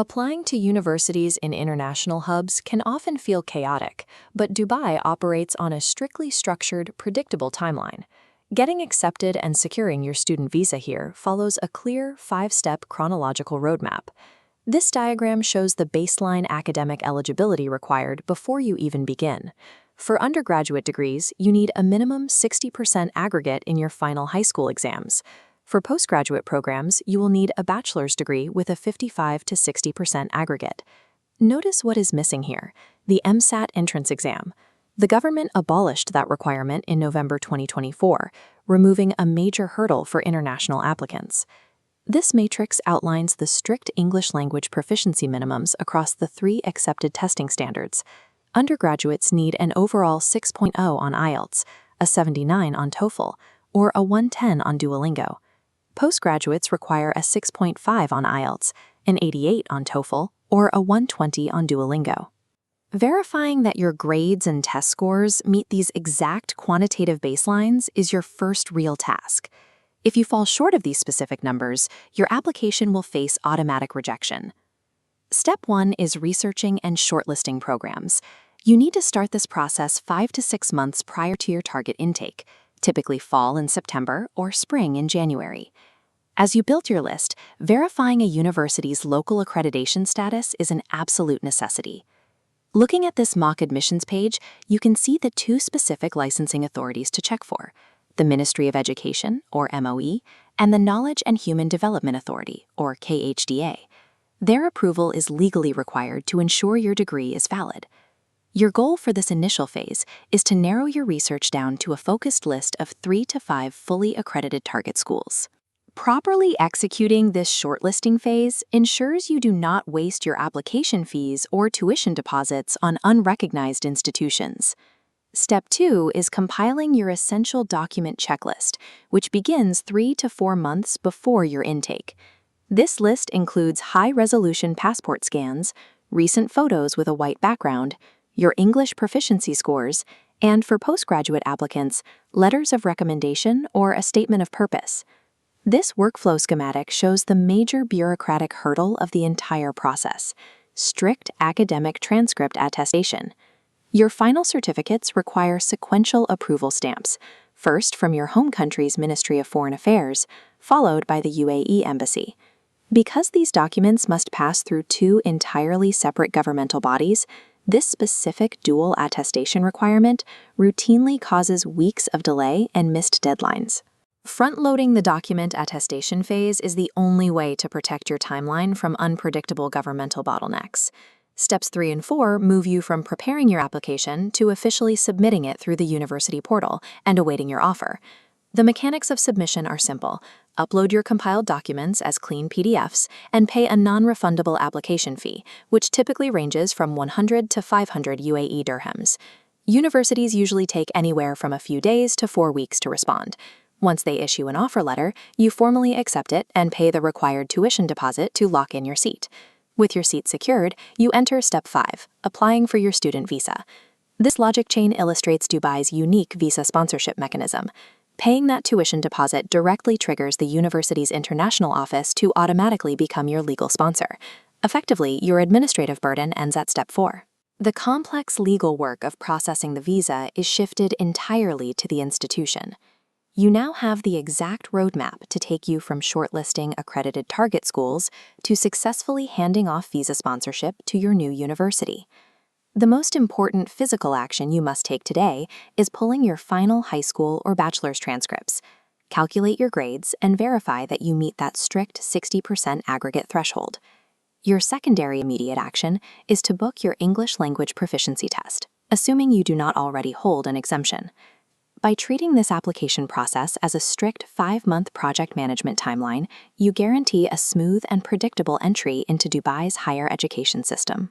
Applying to universities in international hubs can often feel chaotic, but Dubai operates on a strictly structured, predictable timeline. Getting accepted and securing your student visa here follows a clear, 5-step chronological roadmap. This diagram shows the baseline academic eligibility required before you even begin. For undergraduate degrees, you need a minimum 60% aggregate in your final high school exams. For postgraduate programs, you will need a bachelor's degree with a 55 to 60% aggregate. Notice what is missing here: the EmSAT entrance exam. The government abolished that requirement in November 2024, removing a major hurdle for international applicants. This matrix outlines the strict English language proficiency minimums across the 3 accepted testing standards. Undergraduates need an overall 6.0 on IELTS, a 79 on TOEFL, or a 110 on Duolingo. Postgraduates require a 6.5 on IELTS, an 88 on TOEFL, or a 120 on Duolingo. Verifying that your grades and test scores meet these exact quantitative baselines is your first real task. If you fall short of these specific numbers, your application will face automatic rejection. Step 1 is researching and shortlisting programs. You need to start this process 5 to 6 months prior to your target intake, typically fall in September or spring in January. As you build your list, verifying a university's local accreditation status is an absolute necessity. Looking at this mock admissions page, you can see the 2 specific licensing authorities to check for: the Ministry of Education, or MOE, and the Knowledge and Human Development Authority, or KHDA. Their approval is legally required to ensure your degree is valid. Your goal for this initial phase is to narrow your research down to a focused list of 3 to 5 fully accredited target schools. Properly executing this shortlisting phase ensures you do not waste your application fees or tuition deposits on unrecognized institutions. Step 2 is compiling your essential document checklist, which begins 3 to 4 months before your intake. This list includes high-resolution passport scans, recent photos with a white background, your English proficiency scores, and for postgraduate applicants, letters of recommendation or a statement of purpose. This workflow schematic shows the major bureaucratic hurdle of the entire process: strict academic transcript attestation. Your final certificates require sequential approval stamps, first from your home country's Ministry of Foreign Affairs, followed by the UAE Embassy. Because these documents must pass through 2 entirely separate governmental bodies, this specific dual attestation requirement routinely causes weeks of delay and missed deadlines. Front-loading the document attestation phase is the only way to protect your timeline from unpredictable governmental bottlenecks. Steps 3 and 4 move you from preparing your application to officially submitting it through the university portal and awaiting your offer. The mechanics of submission are simple. Upload your compiled documents as clean PDFs and pay a non-refundable application fee, which typically ranges from 100 to 500 UAE dirhams. Universities usually take anywhere from a few days to 4 weeks to respond. Once they issue an offer letter, you formally accept it and pay the required tuition deposit to lock in your seat. With your seat secured, you enter Step 5, applying for your student visa. This logic chain illustrates Dubai's unique visa sponsorship mechanism. Paying that tuition deposit directly triggers the university's international office to automatically become your legal sponsor. Effectively, your administrative burden ends at Step 4. The complex legal work of processing the visa is shifted entirely to the institution. You now have the exact roadmap to take you from shortlisting accredited target schools to successfully handing off visa sponsorship to your new university. The most important physical action you must take today is pulling your final high school or bachelor's transcripts. Calculate your grades and verify that you meet that strict 60% aggregate threshold. Your secondary immediate action is to book your English language proficiency test, assuming you do not already hold an exemption. By treating this application process as a strict 5-month project management timeline, you guarantee a smooth and predictable entry into Dubai's higher education system.